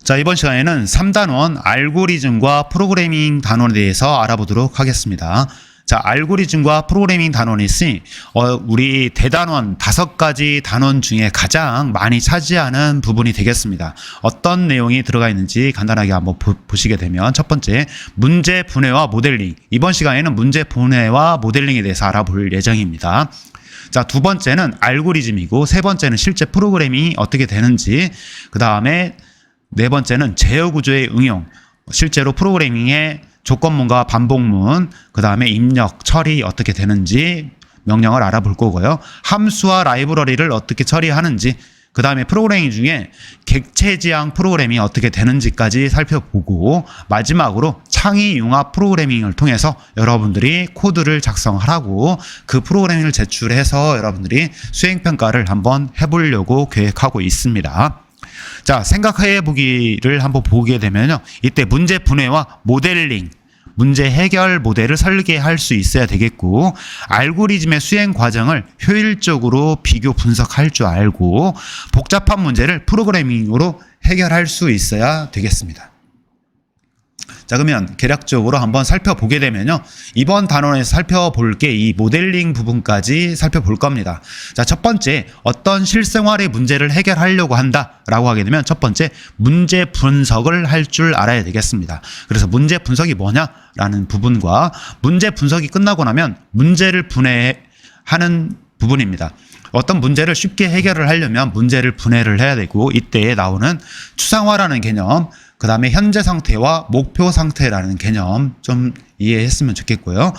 자, 이번 시간에는 3단원 알고리즘과 프로그래밍 단원에 대해서 알아보도록 하겠습니다. 자, 알고리즘과 프로그래밍 단원이 있으니 우리 대단원 5가지 단원 중에 가장 많이 차지하는 부분이 되겠습니다. 어떤 내용이 들어가 있는지 간단하게 한번 보시게 되면, 첫 번째, 문제 분해와 모델링. 이번 시간에는 문제 분해와 모델링에 대해서 알아볼 예정입니다. 자, 두 번째는 알고리즘이고, 세 번째는 실제 프로그래밍이 어떻게 되는지, 그 다음에 네 번째는 제어 구조의 응용, 실제로 프로그래밍의 조건문과 반복문, 그 다음에 입력, 처리 어떻게 되는지 명령을 알아볼 거고요. 함수와 라이브러리를 어떻게 처리하는지, 그 다음에 프로그래밍 중에 객체지향 프로그래밍이 어떻게 되는지까지 살펴보고, 마지막으로 창의 융합 프로그래밍을 통해서 여러분들이 코드를 작성하라고 그 프로그래밍을 제출해서 여러분들이 수행평가를 한번 해보려고 계획하고 있습니다. 자, 생각해 보기를 한번 보게 되면요, 이때 문제 분해와 모델링, 문제 해결 모델을 설계할 수 있어야 되겠고, 알고리즘의 수행 과정을 효율적으로 비교 분석할 줄 알고, 복잡한 문제를 프로그래밍으로 해결할 수 있어야 되겠습니다. 자, 그러면 개략적으로 한번 살펴보게 되면요, 이번 단원에서 살펴볼 게 이 모델링 부분까지 살펴볼 겁니다. 자, 첫 번째, 어떤 실생활의 문제를 해결하려고 한다라고 하게 되면, 첫 번째, 문제 분석을 할 줄 알아야 되겠습니다. 그래서 문제 분석이 뭐냐라는 부분과, 문제 분석이 끝나고 나면 문제를 분해하는 부분입니다. 어떤 문제를 쉽게 해결을 하려면 문제를 분해를 해야 되고, 이때 나오는 추상화라는 개념, 그 다음에 현재 상태와 목표 상태라는 개념 좀 이해했으면 좋겠고요.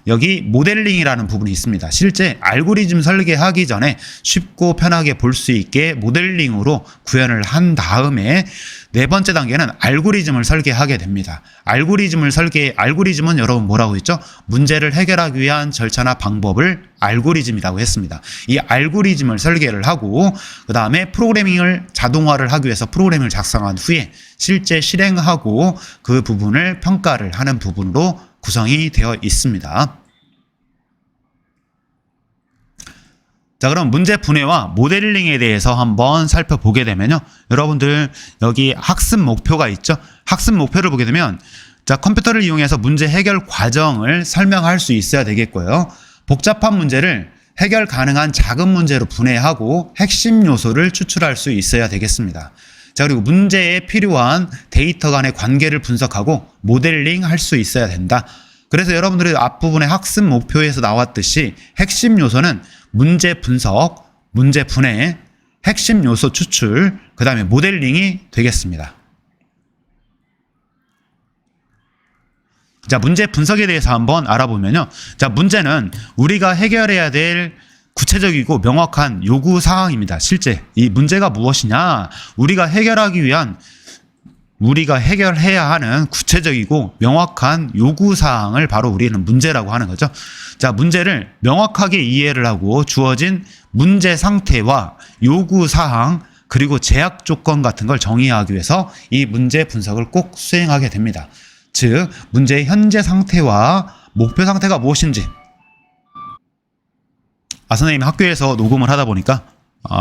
여기 모델링이라는 부분이 있습니다. 실제 알고리즘 설계하기 전에 쉽고 편하게 볼 수 있게 모델링으로 구현을 한 다음에, 네 번째 단계는 알고리즘을 설계하게 됩니다. 알고리즘은 여러분 뭐라고 했죠? 문제를 해결하기 위한 절차나 방법을 알고리즘이라고 했습니다. 이 알고리즘을 설계를 하고, 그 다음에 프로그래밍을 자동화를 하기 위해서 프로그램을 작성한 후에 실제 실행하고 그 부분을 평가를 하는 부분으로 구성이 되어 있습니다. 자, 그럼 문제 분해와 모델링에 대해서 한번 살펴보게 되면요, 여러분들 여기 학습 목표가 있죠? 학습 목표를 보게 되면, 자, 컴퓨터를 이용해서 문제 해결 과정을 설명할 수 있어야 되겠고요. 복잡한 문제를 해결 가능한 작은 문제로 분해하고 핵심 요소를 추출할 수 있어야 되겠습니다. 자, 그리고 문제에 필요한 데이터 간의 관계를 분석하고 모델링 할 수 있어야 된다. 그래서 여러분들의 앞부분의 학습 목표에서 나왔듯이 핵심 요소는 문제 분석, 문제 분해, 핵심 요소 추출, 그 다음에 모델링이 되겠습니다. 자, 문제 분석에 대해서 한번 알아보면요. 자, 문제는 우리가 해결해야 될 구체적이고 명확한 요구 사항입니다. 실제 이 문제가 무엇이냐, 우리가 해결해야 하는 구체적이고 명확한 요구 사항을 바로 우리는 문제라고 하는 거죠. 자, 문제를 명확하게 이해를 하고 주어진 문제 상태와 요구 사항, 그리고 제약 조건 같은 걸 정의하기 위해서 이 문제 분석을 꼭 수행하게 됩니다. 즉, 문제의 현재 상태와 목표 상태가 무엇인지. 선생님이 학교에서 녹음을 하다 보니까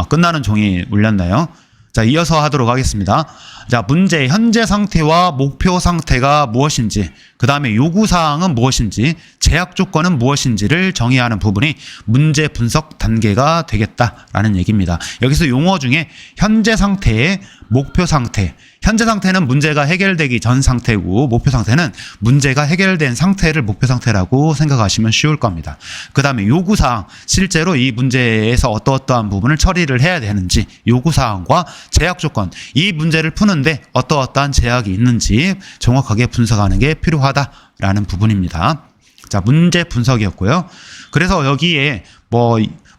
끝나는 종이 울렸나요? 자, 이어서 하도록 하겠습니다. 자, 문제의 현재 상태와 목표 상태가 무엇인지, 그 다음에 요구사항은 무엇인지, 제약 조건은 무엇인지를 정의하는 부분이 문제 분석 단계가 되겠다라는 얘기입니다. 여기서 용어 중에 현재 상태의 목표 상태, 현재 상태는 문제가 해결되기 전 상태고, 목표 상태는 문제가 해결된 상태를 목표 상태라고 생각하시면 쉬울 겁니다. 그 다음에 요구사항, 실제로 이 문제에서 어떠어떠한 부분을 처리를 해야 되는지, 요구사항과 제약 조건, 이 문제를 푸는데 어떠어떠한 제약이 있는지 정확하게 분석하는 게 필요하다라는 부분입니다. 자, 문제 분석이었고요. 그래서 여기에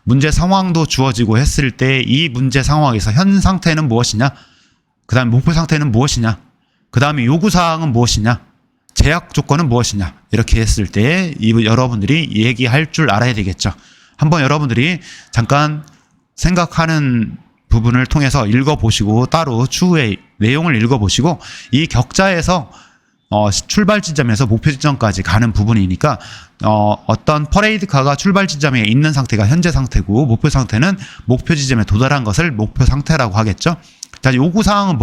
문제 상황도 주어지고 했을 때 이 문제 상황에서 현 상태는 무엇이냐, 그 다음에 목표 상태는 무엇이냐, 그 다음에 요구사항은 무엇이냐, 제약 조건은 무엇이냐, 이렇게 했을 때 여러분들이 얘기할 줄 알아야 되겠죠. 한번 여러분들이 잠깐 생각하는 부분을 통해서 읽어보시고, 따로 추후에 내용을 읽어보시고, 이 격자에서 출발 지점에서 목표 지점까지 가는 부분이니까, 어떤 퍼레이드카가 출발 지점에 있는 상태가 현재 상태고, 목표 상태는 목표 지점에 도달한 것을 목표 상태라고 하겠죠. 자, 요구사항은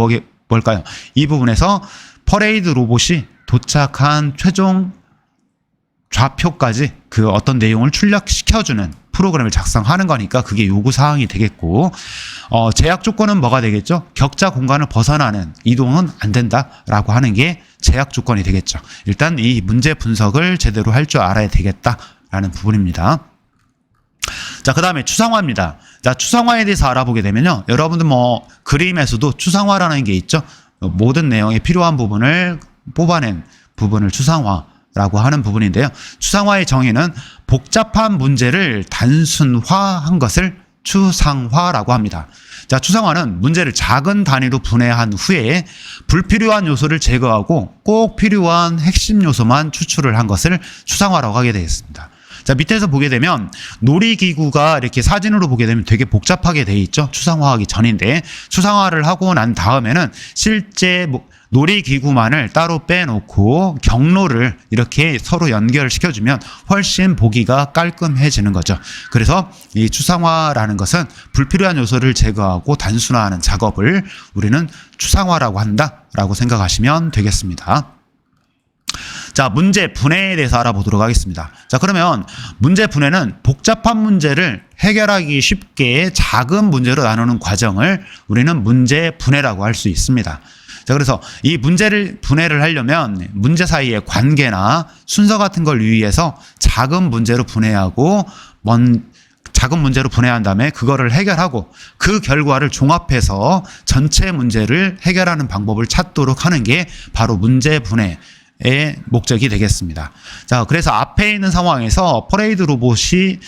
뭘까요? 이 부분에서 퍼레이드 로봇이 도착한 최종 좌표까지 그 어떤 내용을 출력시켜주는 프로그램을 작성하는 거니까 그게 요구사항이 되겠고, 제약 조건은 뭐가 되겠죠? 격자 공간을 벗어나는 이동은 안 된다라고 하는 게 제약 조건이 되겠죠. 일단 이 문제 분석을 제대로 할 줄 알아야 되겠다라는 부분입니다. 자, 그 다음에 추상화입니다. 자, 추상화에 대해서 알아보게 되면요. 여러분들 뭐 그림에서도 추상화라는 게 있죠. 모든 내용에 필요한 부분을 뽑아낸 부분을 추상화라고 하는 부분인데요. 추상화의 정의는 복잡한 문제를 단순화한 것을 추상화라고 합니다. 자, 추상화는 문제를 작은 단위로 분해한 후에 불필요한 요소를 제거하고 꼭 필요한 핵심 요소만 추출을 한 것을 추상화라고 하게 되겠습니다. 자, 밑에서 보게 되면 놀이기구가 이렇게 사진으로 보게 되면 되게 복잡하게 돼 있죠. 추상화하기 전인데, 추상화를 하고 난 다음에는 실제 놀이기구만을 따로 빼놓고 경로를 이렇게 서로 연결시켜주면 훨씬 보기가 깔끔해지는 거죠. 그래서 이 추상화라는 것은 불필요한 요소를 제거하고 단순화하는 작업을 우리는 추상화라고 한다라고 생각하시면 되겠습니다. 자, 문제 분해에 대해서 알아보도록 하겠습니다. 자, 그러면 문제 분해는 복잡한 문제를 해결하기 쉽게 작은 문제로 나누는 과정을 우리는 문제 분해라고 할 수 있습니다. 자, 그래서 이 문제를 분해를 하려면 문제 사이의 관계나 순서 같은 걸 유의해서 작은 문제로 분해하고 작은 문제로 분해한 다음에 그거를 해결하고 그 결과를 종합해서 전체 문제를 해결하는 방법을 찾도록 하는 게 바로 문제 분해 의 목적이 되겠습니다. 자, 그래서 앞에 있는 상황에서 퍼레이드 로봇이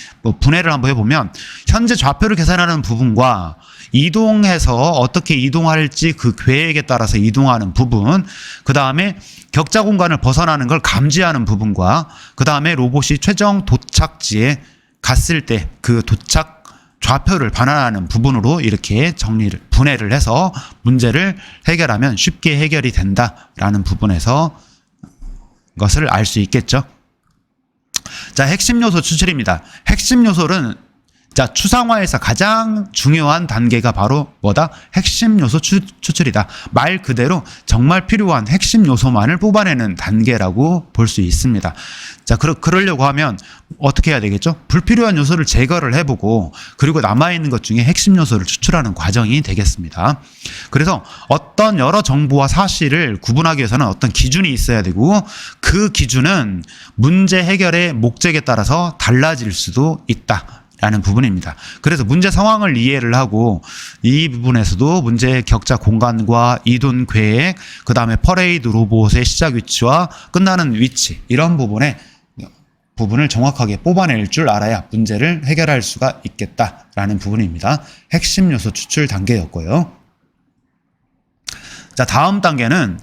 분해를 한번 해보면 현재 좌표를 계산하는 부분과 이동해서 어떻게 이동할지 그 계획에 따라서 이동하는 부분, 그 다음에 격자 공간을 벗어나는 걸 감지하는 부분과 그 다음에 로봇이 최종 도착지에 갔을 때 그 도착 좌표를 반환하는 부분으로 이렇게 분해를 해서 문제를 해결하면 쉽게 해결이 된다라는 부분에서 것을 알 수 있겠죠. 자, 핵심 요소 추출입니다. 핵심 요소는 자, 추상화에서 가장 중요한 단계가 바로 뭐다? 핵심 요소 추출이다. 말 그대로 정말 필요한 핵심 요소만을 뽑아내는 단계라고 볼 수 있습니다. 자, 그러려고 하면 어떻게 해야 되겠죠? 불필요한 요소를 제거를 해보고 그리고 남아있는 것 중에 핵심 요소를 추출하는 과정이 되겠습니다. 그래서 어떤 여러 정보와 사실을 구분하기 위해서는 어떤 기준이 있어야 되고 그 기준은 문제 해결의 목적에 따라서 달라질 수도 있다. 라는 부분입니다. 그래서 문제 상황을 이해를 하고 이 부분에서도 문제의 격자 공간과 이동 계획, 그 다음에 퍼레이드 로봇의 시작 위치와 끝나는 위치, 이런 부분을 정확하게 뽑아낼 줄 알아야 문제를 해결할 수가 있겠다라는 부분입니다. 핵심 요소 추출 단계였고요. 자, 다음 단계는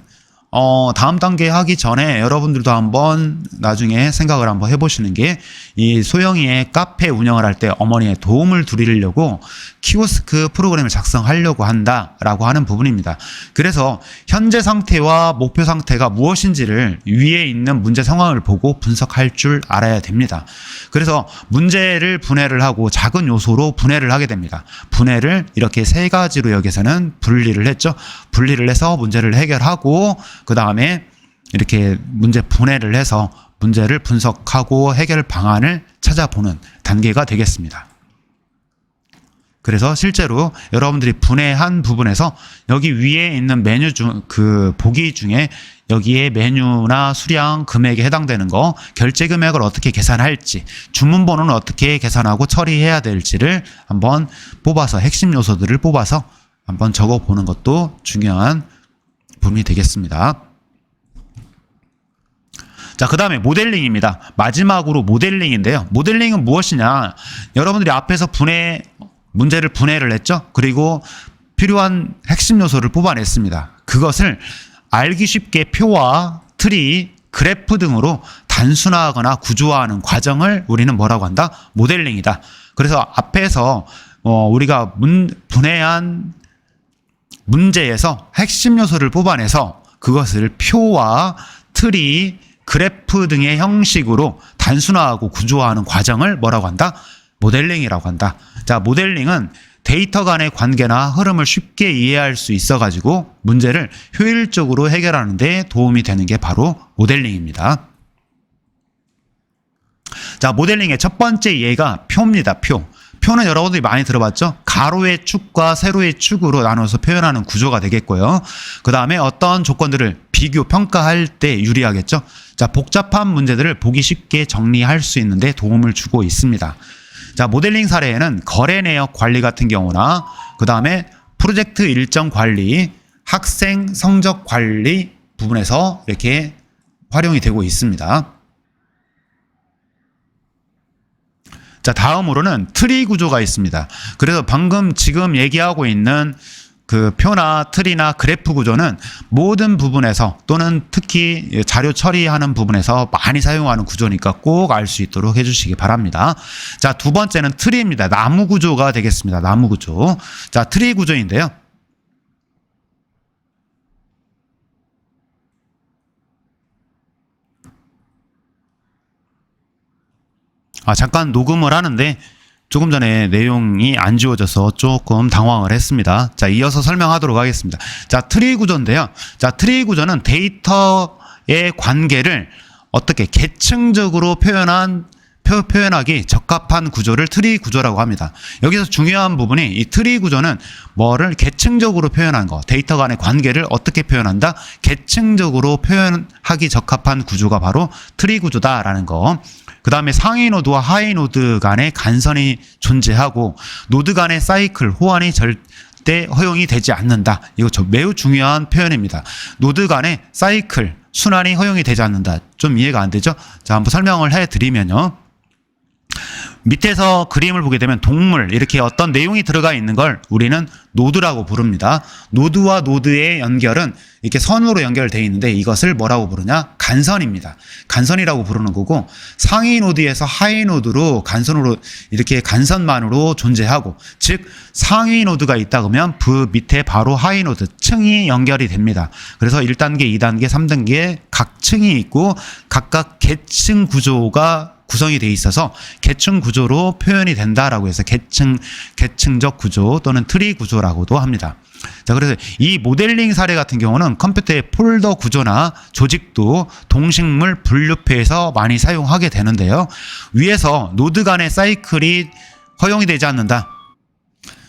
다음 단계 하기 전에 여러분들도 한번 나중에 생각을 한번 해보시는 게 이 소영이의 카페 운영을 할 때 어머니의 도움을 드리려고 키오스크 프로그램을 작성하려고 한다라고 하는 부분입니다. 그래서 현재 상태와 목표 상태가 무엇인지를 위에 있는 문제 상황을 보고 분석할 줄 알아야 됩니다. 그래서 문제를 분해를 하고 작은 요소로 분해를 하게 됩니다. 분해를 이렇게 세 가지로 여기서는 분리를 했죠. 분리를 해서 문제를 해결하고 그 다음에 이렇게 문제 분해를 해서 문제를 분석하고 해결 방안을 찾아보는 단계가 되겠습니다. 그래서 실제로 여러분들이 분해한 부분에서 여기 위에 있는 메뉴 보기 중에 여기에 메뉴나 수량, 금액에 해당되는 거, 결제 금액을 어떻게 계산할지, 주문 번호는 어떻게 계산하고 처리해야 될지를 한번 뽑아서 핵심 요소들을 뽑아서 한번 적어 보는 것도 중요한 부분이 되겠습니다. 자, 그 다음에 모델링입니다. 마지막으로 모델링인데요. 모델링은 무엇이냐? 여러분들이 앞에서 문제를 분해를 했죠. 그리고 필요한 핵심 요소를 뽑아냈습니다. 그것을 알기 쉽게 표와 트리, 그래프 등으로 단순화하거나 구조화하는 과정을 우리는 뭐라고 한다? 모델링이다. 그래서 앞에서 우리가 분해한 문제에서 핵심 요소를 뽑아내서 그것을 표와 트리, 그래프 등의 형식으로 단순화하고 구조화하는 과정을 뭐라고 한다? 모델링이라고 한다. 자, 모델링은 데이터 간의 관계나 흐름을 쉽게 이해할 수 있어가지고 문제를 효율적으로 해결하는 데 도움이 되는 게 바로 모델링입니다. 자, 모델링의 첫 번째 예가 표입니다. 표. 표는 여러분들이 많이 들어봤죠? 가로의 축과 세로의 축으로 나눠서 표현하는 구조가 되겠고요. 그 다음에 어떤 조건들을 비교, 평가할 때 유리하겠죠? 자, 복잡한 문제들을 보기 쉽게 정리할 수 있는데 도움을 주고 있습니다. 자, 모델링 사례에는 거래 내역 관리 같은 경우나 그 다음에 프로젝트 일정 관리, 학생 성적 관리 부분에서 이렇게 활용이 되고 있습니다. 자, 다음으로는 트리 구조가 있습니다. 그래서 방금 지금 얘기하고 있는 그 표나 트리나 그래프 구조는 모든 부분에서 또는 특히 자료 처리하는 부분에서 많이 사용하는 구조니까 꼭 알 수 있도록 해주시기 바랍니다. 자, 두 번째는 트리입니다. 나무 구조가 되겠습니다. 나무 구조. 자, 트리 구조인데요. 잠깐 녹음을 하는데 조금 전에 내용이 안 지워져서 조금 당황을 했습니다. 자, 이어서 설명하도록 하겠습니다. 자, 트리 구조인데요. 자, 트리 구조는 데이터의 관계를 어떻게 계층적으로 표현하기 적합한 구조를 트리 구조라고 합니다. 여기서 중요한 부분이 이 트리 구조는 뭐를 계층적으로 표현한 거, 데이터 간의 관계를 어떻게 표현한다? 계층적으로 표현하기 적합한 구조가 바로 트리 구조다라는 거. 그 다음에 상위 노드와 하위 노드 간의 간선이 존재하고 노드 간의 사이클, 호환이 절대 허용이 되지 않는다. 이거 매우 중요한 표현입니다. 노드 간의 사이클, 순환이 허용이 되지 않는다. 좀 이해가 안 되죠? 자, 한번 설명을 해드리면요. 밑에서 그림을 보게 되면 동물, 이렇게 어떤 내용이 들어가 있는 걸 우리는 노드라고 부릅니다. 노드와 노드의 연결은 이렇게 선으로 연결되어 있는데 이것을 뭐라고 부르냐? 간선입니다. 간선이라고 부르는 거고, 상위 노드에서 하위 노드로 간선으로 이렇게 간선만으로 존재하고, 즉 상위 노드가 있다 그러면 그 밑에 바로 하위 노드 층이 연결이 됩니다. 그래서 1단계, 2단계, 3단계 각 층이 있고 각각 계층 구조가 구성이 되어 있어서 계층 구조로 표현이 된다라고 해서 계층적 구조 또는 트리 구조라고도 합니다. 자, 그래서 이 모델링 사례 같은 경우는 컴퓨터의 폴더 구조나 조직도 동식물 분류표에서 많이 사용하게 되는데요. 위에서 노드 간의 사이클이 허용이 되지 않는다.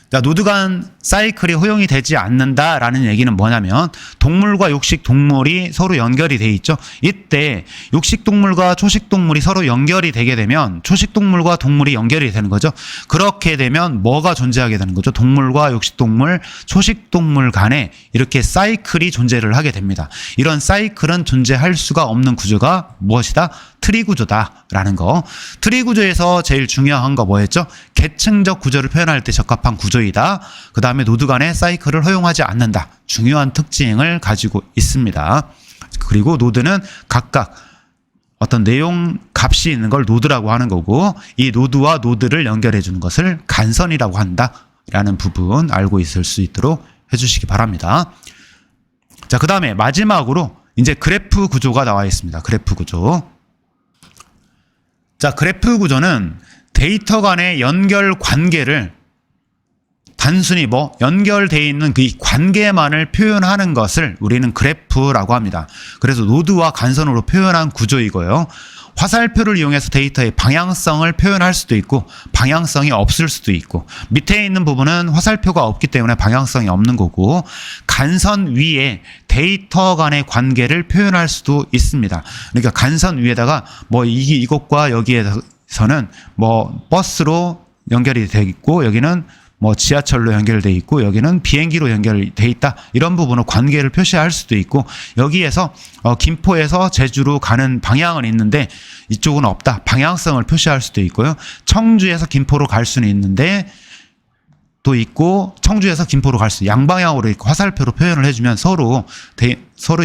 자, 노드 간 사이클이 허용이 되지 않는다라는 얘기는 뭐냐면 동물과 육식 동물이 서로 연결이 돼 있죠. 이때 육식 동물과 초식 동물이 서로 연결이 되게 되면 초식 동물과 동물이 연결이 되는 거죠. 그렇게 되면 뭐가 존재하게 되는 거죠? 동물과 육식 동물, 초식 동물 간에 이렇게 사이클이 존재를 하게 됩니다. 이런 사이클은 존재할 수가 없는 구조가 무엇이다? 트리 구조다라는 거. 트리 구조에서 제일 중요한 거 뭐였죠? 계층적 구조를 표현할 때 적합한 구조이다. 그 다음에 노드 간의 사이클을 허용하지 않는다. 중요한 특징을 가지고 있습니다. 그리고 노드는 각각 어떤 내용 값이 있는 걸 노드라고 하는 거고, 이 노드와 노드를 연결해 주는 것을 간선이라고 한다라는 부분 알고 있을 수 있도록 해주시기 바랍니다. 자, 그 다음에 마지막으로 이제 그래프 구조가 나와 있습니다. 그래프 구조. 자, 그래프 구조는 데이터 간의 연결 관계를 단순히 연결되어 있는 그 관계만을 표현하는 것을 우리는 그래프라고 합니다. 그래서 노드와 간선으로 표현한 구조이고요. 화살표를 이용해서 데이터의 방향성을 표현할 수도 있고 방향성이 없을 수도 있고, 밑에 있는 부분은 화살표가 없기 때문에 방향성이 없는 거고, 간선 위에 데이터 간의 관계를 표현할 수도 있습니다. 그러니까 간선 위에다가 이것과 여기에서는 버스로 연결이 되어 있고, 여기는 지하철로 연결돼 있고, 여기는 비행기로 연결돼 있다. 이런 부분으로 관계를 표시할 수도 있고, 여기에서 김포에서 제주로 가는 방향은 있는데 이쪽은 없다. 방향성을 표시할 수도 있고요. 청주에서 김포로 갈 수는 있는데 또 있고, 청주에서 김포로 갈 수, 양방향으로 이렇게 화살표로 표현을 해주면 서로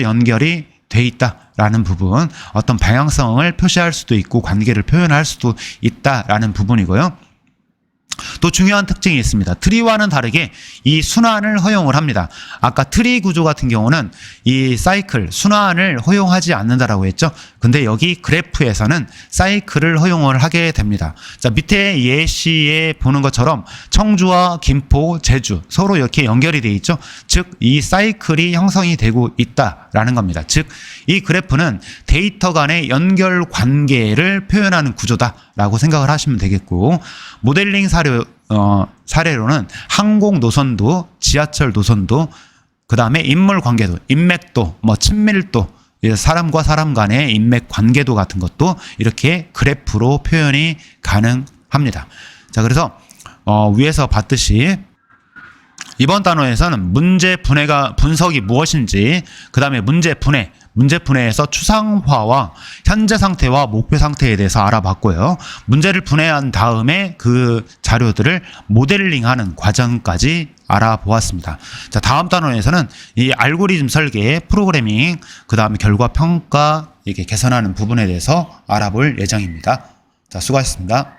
연결이 돼 있다라는 부분, 어떤 방향성을 표시할 수도 있고 관계를 표현할 수도 있다라는 부분이고요. 또 중요한 특징이 있습니다. 트리와는 다르게 이 순환을 허용을 합니다. 아까 트리 구조 같은 경우는 이 사이클, 순환을 허용하지 않는다라고 했죠. 근데 여기 그래프에서는 사이클을 허용을 하게 됩니다. 자, 밑에 예시에 보는 것처럼 청주와 김포, 제주 서로 이렇게 연결이 되어 있죠. 즉, 이 사이클이 형성이 되고 있다라는 겁니다. 즉, 이 그래프는 데이터 간의 연결 관계를 표현하는 구조다라고 생각을 하시면 되겠고, 모델링 사례로는 항공 노선도, 지하철 노선도, 그 다음에 인물 관계도, 인맥도, 친밀도, 사람과 사람 간의 인맥 관계도 같은 것도 이렇게 그래프로 표현이 가능합니다. 자, 그래서 위에서 봤듯이 이번 단원에서는 문제 분석이 무엇인지, 그 다음에 문제 분해에서 추상화와 현재 상태와 목표 상태에 대해서 알아봤고요. 문제를 분해한 다음에 그 자료들을 모델링하는 과정까지 알아보았습니다. 자, 다음 단원에서는 이 알고리즘 설계, 프로그래밍, 그 다음에 결과 평가, 이게 개선하는 부분에 대해서 알아볼 예정입니다. 자, 수고하셨습니다.